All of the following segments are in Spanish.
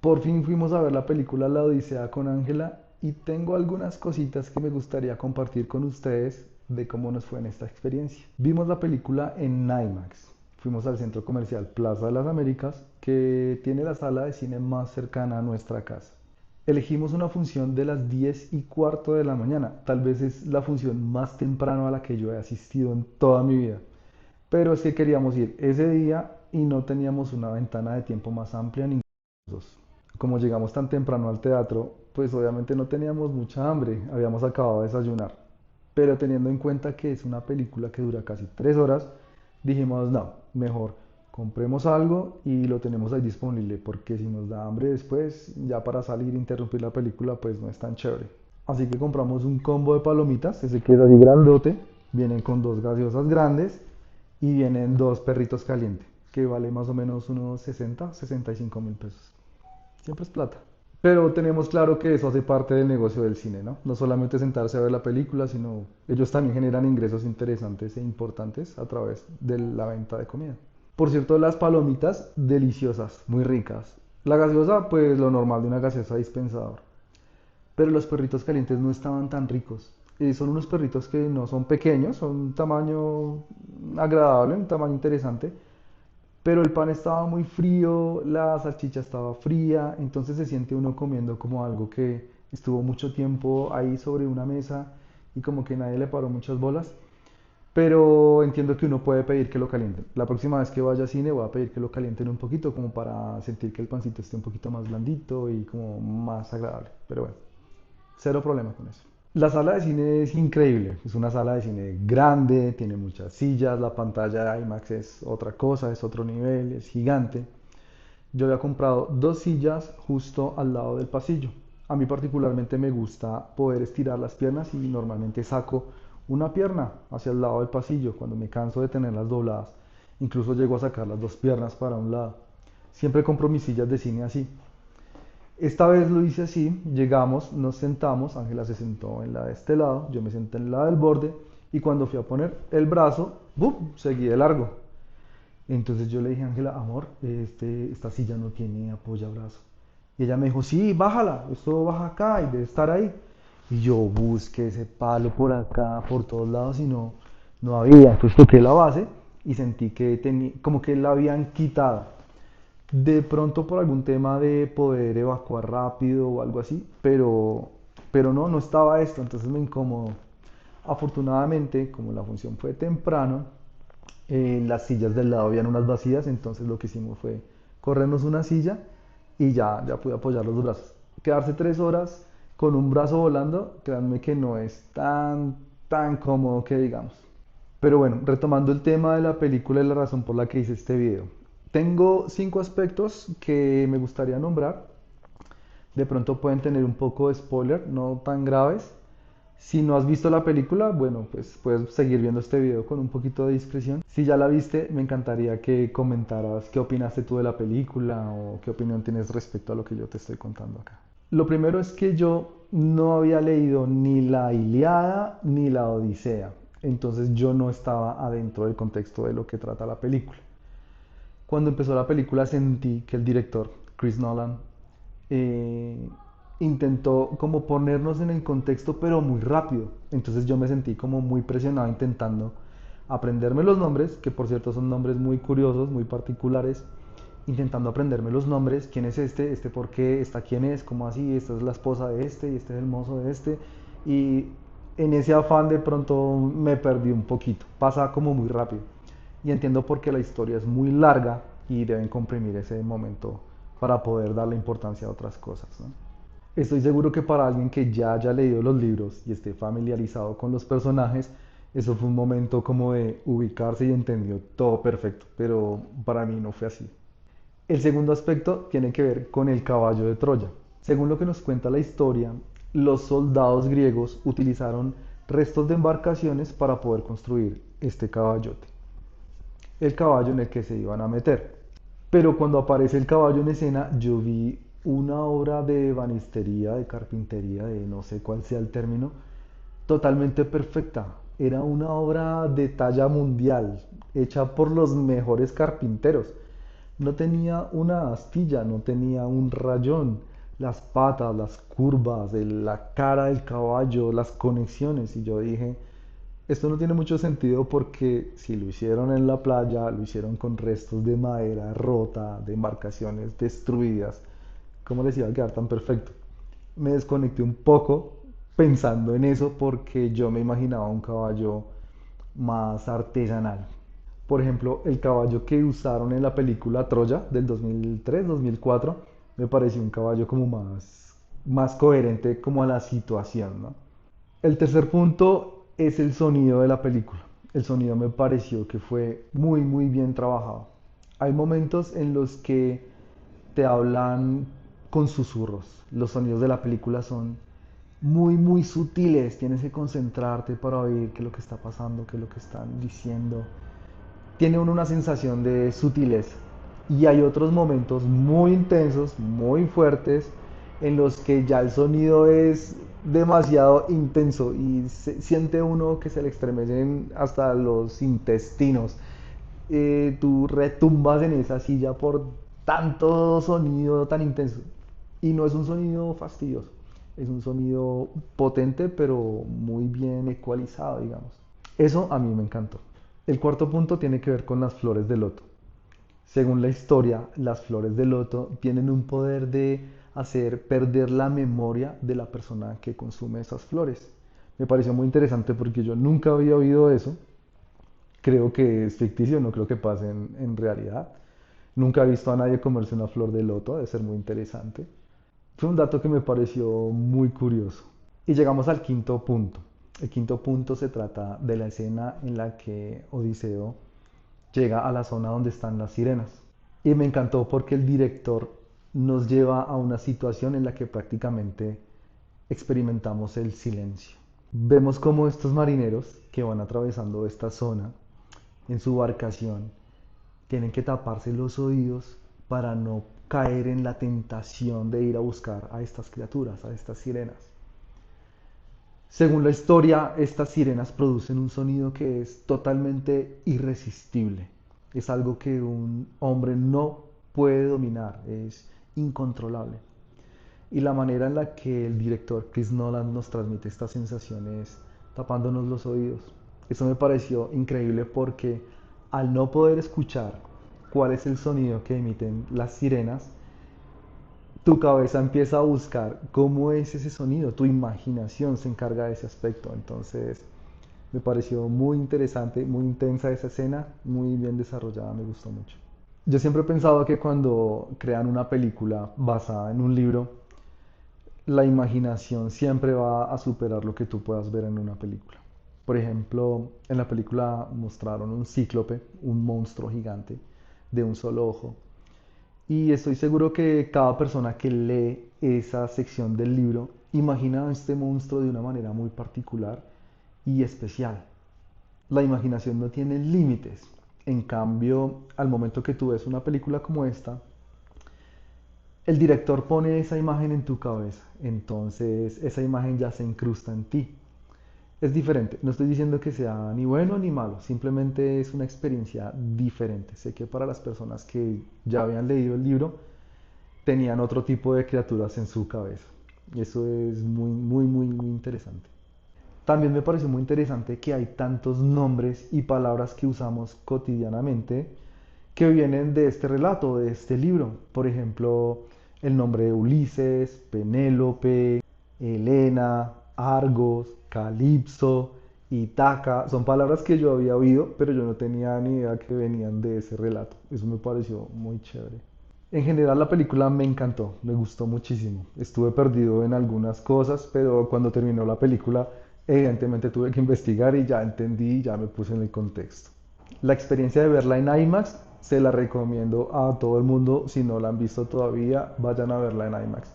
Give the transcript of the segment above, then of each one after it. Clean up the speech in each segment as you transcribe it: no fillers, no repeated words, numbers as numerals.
Por fin fuimos a ver la película La Odisea con Ángela y tengo algunas cositas que me gustaría compartir con ustedes de cómo nos fue en esta experiencia. Vimos la película en IMAX. Fuimos al centro comercial Plaza de las Américas, que tiene la sala de cine más cercana a nuestra casa. Elegimos una función de las 10:15 de la mañana. Tal vez es la función más temprano a la que yo he asistido en toda mi vida. Pero es que queríamos ir ese día y no teníamos una ventana de tiempo más amplia ni nosotros. Como llegamos tan temprano al teatro, pues obviamente no teníamos mucha hambre, habíamos acabado de desayunar. Pero teniendo en cuenta que es una película que dura casi 3 horas, dijimos, no, mejor compremos algo y lo tenemos ahí disponible, porque si nos da hambre después, ya para salir e interrumpir la película, pues no es tan chévere. Así que compramos un combo de palomitas, ese que es así grandote, vienen con dos gaseosas grandes y vienen dos perritos calientes, que vale más o menos unos 65.000 pesos. Siempre es plata. Pero tenemos claro que eso hace parte del negocio del cine, ¿no? No solamente sentarse a ver la película, sino ellos también generan ingresos interesantes e importantes a través de la venta de comida. Por cierto, las palomitas deliciosas, muy ricas. La gaseosa, pues lo normal de una gaseosa dispensador. Pero los perritos calientes no estaban tan ricos. Son unos perritos que no son pequeños, son un tamaño agradable, un tamaño interesante, pero el pan estaba muy frío, la salchicha estaba fría, entonces se siente uno comiendo como algo que estuvo mucho tiempo ahí sobre una mesa y como que nadie le paró muchas bolas. Pero entiendo que uno puede pedir que lo calienten. La próxima vez que vaya a cine voy a pedir que lo calienten un poquito como para sentir que el pancito esté un poquito más blandito y como más agradable. Pero bueno, cero problema con eso. La sala de cine es increíble, es una sala de cine grande, tiene muchas sillas, la pantalla de IMAX es otra cosa, es otro nivel, es gigante. Yo había comprado dos sillas justo al lado del pasillo. A mí particularmente me gusta poder estirar las piernas y normalmente saco una pierna hacia el lado del pasillo cuando me canso de tenerlas dobladas. Incluso llego a sacar las dos piernas para un lado. Siempre compro mis sillas de cine así. Esta vez lo hice así, llegamos, nos sentamos, Ángela se sentó en la de este lado, yo me senté en la del borde y cuando fui a poner el brazo, ¡bum!, seguí de largo. Entonces yo le dije a Ángela, amor, esta silla no tiene apoyabrazo. Y ella me dijo, sí, bájala, esto baja acá y debe estar ahí. Y yo busqué ese palo por acá, por todos lados y no había. Entonces toqué la base y sentí que tenía, como que la habían quitado. De pronto por algún tema de poder evacuar rápido o algo así, pero no estaba esto, entonces me incomodó. Afortunadamente, como la función fue temprano, las sillas del lado habían unas vacías, entonces lo que hicimos fue corrernos una silla y ya pude apoyar los brazos. Quedarse 3 horas con un brazo volando, créanme que no es tan cómodo que digamos. Pero bueno, retomando el tema de la película y la razón por la que hice este video. Tengo 5 aspectos que me gustaría nombrar. De pronto pueden tener un poco de spoiler, no tan graves. Si no has visto la película, bueno, pues puedes seguir viendo este video con un poquito de discreción. Si ya la viste, me encantaría que comentaras qué opinaste tú de la película o qué opinión tienes respecto a lo que yo te estoy contando acá. Lo primero es que yo no había leído ni la Ilíada ni la Odisea, entonces yo no estaba adentro del contexto de lo que trata la película. Cuando empezó la película sentí que el director, Chris Nolan, eh, intentó como ponernos en el contexto, pero muy rápido. Entonces yo me sentí como muy presionado intentando aprenderme los nombres, que por cierto son nombres muy curiosos, muy particulares, intentando aprenderme los nombres, quién es este por qué, esta quién es, cómo así, esta es la esposa de este y este es el mozo de este. Y en ese afán de pronto me perdí un poquito, pasa como muy rápido. Y entiendo por qué la historia es muy larga y deben comprimir ese momento para poder darle importancia a otras cosas, ¿no? Estoy seguro que para alguien que ya haya leído los libros y esté familiarizado con los personajes, eso fue un momento como de ubicarse y entendió todo perfecto, pero para mí no fue así. El segundo aspecto tiene que ver con el caballo de Troya. Según lo que nos cuenta la historia, los soldados griegos utilizaron restos de embarcaciones para poder construir este caballote, el caballo en el que se iban a meter. Pero cuando aparece el caballo en escena, yo vi una obra de ebanistería, de carpintería, de no sé cuál sea el término, totalmente perfecta. Era una obra de talla mundial, hecha por los mejores carpinteros. No tenía una astilla, no tenía un rayón, las patas, las curvas, la cara del caballo, las conexiones. Y yo dije, esto no tiene mucho sentido porque si lo hicieron en la playa, lo hicieron con restos de madera rota, de embarcaciones destruidas. ¿Cómo les iba a quedar tan perfecto? Me desconecté un poco pensando en eso porque yo me imaginaba un caballo más artesanal. Por ejemplo, el caballo que usaron en la película Troya del 2003-2004 me pareció un caballo como más coherente como a la situación, ¿no? El tercer punto es el sonido de la película. El sonido me pareció que fue muy bien trabajado. Hay momentos en los que te hablan con susurros. Los sonidos de la película son muy sutiles. Tienes que concentrarte para oír qué es lo que está pasando, qué es lo que están diciendo. Tiene uno una sensación de sutileza. Y hay otros momentos muy intensos, muy fuertes, en los que ya el sonido es demasiado intenso y siente uno que se le estremecen hasta los intestinos. Tú retumbas en esa silla por tanto sonido tan intenso. Y no es un sonido fastidioso, es un sonido potente pero muy bien ecualizado, digamos. Eso a mí me encantó. El cuarto punto tiene que ver con las flores de loto. Según la historia, las flores de loto tienen un poder de hacer perder la memoria de la persona que consume esas flores. Me pareció muy interesante porque yo nunca había oído eso. Creo que es ficticio, no creo que pase en realidad. Nunca he visto a nadie comerse una flor de loto, debe ser muy interesante. Fue un dato que me pareció muy curioso. Y llegamos al quinto punto. El quinto punto se trata de la escena en la que Odiseo llega a la zona donde están las sirenas. Y me encantó porque el director nos lleva a una situación en la que prácticamente experimentamos el silencio. Vemos cómo estos marineros que van atravesando esta zona en su embarcación tienen que taparse los oídos para no caer en la tentación de ir a buscar a estas criaturas, a estas sirenas. Según la historia, estas sirenas producen un sonido que es totalmente irresistible. Es algo que un hombre no puede dominar, es incontrolable. Y la manera en la que el director Chris Nolan nos transmite esta sensación es tapándonos los oídos. Eso me pareció increíble porque al no poder escuchar cuál es el sonido que emiten las sirenas, tu cabeza empieza a buscar cómo es ese sonido, tu imaginación se encarga de ese aspecto. Entonces, me pareció muy interesante, muy intensa esa escena, muy bien desarrollada, me gustó mucho. Yo siempre he pensado que cuando crean una película basada en un libro, la imaginación siempre va a superar lo que tú puedas ver en una película. Por ejemplo, en la película mostraron un cíclope, un monstruo gigante de un solo ojo. Y estoy seguro que cada persona que lee esa sección del libro imagina a este monstruo de una manera muy particular y especial. La imaginación no tiene límites. En cambio, al momento que tú ves una película como esta, el director pone esa imagen en tu cabeza, entonces esa imagen ya se incrusta en ti. Es diferente, no estoy diciendo que sea ni bueno ni malo, simplemente es una experiencia diferente. Sé que para las personas que ya habían leído el libro, tenían otro tipo de criaturas en su cabeza. Eso es muy interesante. También me pareció muy interesante que hay tantos nombres y palabras que usamos cotidianamente que vienen de este relato, de este libro. Por ejemplo, el nombre de Ulises, Penélope, Helena, Argos, Calipso, Itaca. Son palabras que yo había oído, pero yo no tenía ni idea que venían de ese relato. Eso me pareció muy chévere. En general la película me encantó, me gustó muchísimo. Estuve perdido en algunas cosas, pero cuando terminó la película, evidentemente tuve que investigar y ya entendí y ya me puse en el contexto. La experiencia de verla en IMAX se la recomiendo a todo el mundo. Si no la han visto todavía, vayan a verla en IMAX.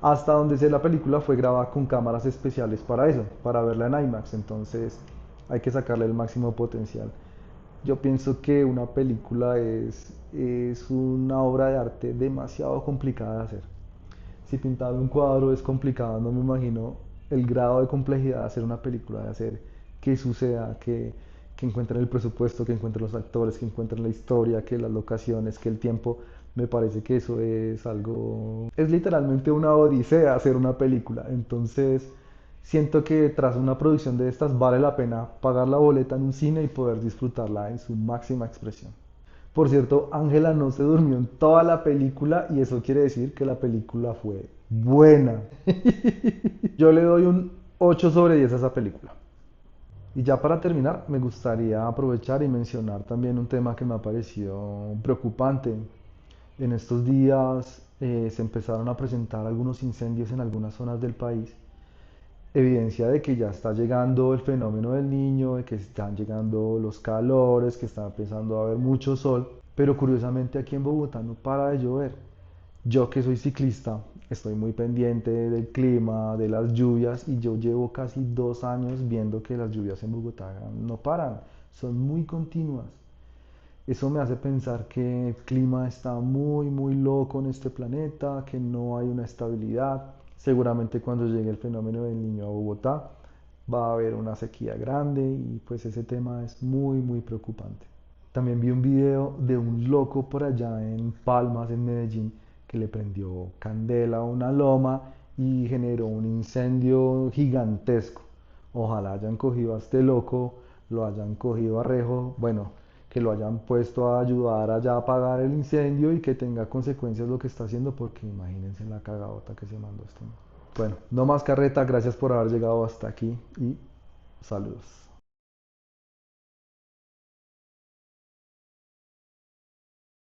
Hasta donde sé la película fue grabada con cámaras especiales para eso, para verla en IMAX. Entonces hay que sacarle el máximo potencial. Yo pienso que una película es una obra de arte demasiado complicada de hacer. Si pintar un cuadro es complicado, no me imagino el grado de complejidad de hacer una película, de hacer que suceda, que encuentren el presupuesto, que encuentren los actores, que encuentren la historia, que las locaciones, que el tiempo. Me parece que eso es algo, es literalmente una odisea hacer una película. Entonces, siento que tras una producción de estas vale la pena pagar la boleta en un cine y poder disfrutarla en su máxima expresión. Por cierto, Ángela no se durmió en toda la película y eso quiere decir que la película fue buena. Yo le doy un 8 sobre 10 a esa película. Y ya para terminar, me gustaría aprovechar y mencionar también un tema que me ha parecido preocupante. En estos días se empezaron a presentar algunos incendios en algunas zonas del país, evidencia de que ya está llegando el fenómeno del niño, de que están llegando los calores, que está empezando a haber mucho sol, pero curiosamente aquí en Bogotá no para de llover. Yo que soy ciclista, estoy muy pendiente del clima, de las lluvias y yo llevo casi 2 años viendo que las lluvias en Bogotá no paran, son muy continuas. Eso me hace pensar que el clima está muy, muy loco en este planeta, que no hay una estabilidad. Seguramente cuando llegue el fenómeno del niño a Bogotá va a haber una sequía grande y pues ese tema es muy, muy preocupante. También vi un video de un loco por allá en Palmas, en Medellín, que le prendió candela a una loma y generó un incendio gigantesco. Ojalá hayan cogido a este loco, lo hayan cogido a rejo, bueno, que lo hayan puesto a ayudar allá a apagar el incendio y que tenga consecuencias lo que está haciendo, porque imagínense la cagadota que se mandó este. Bueno, no más carreta, gracias por haber llegado hasta aquí y saludos.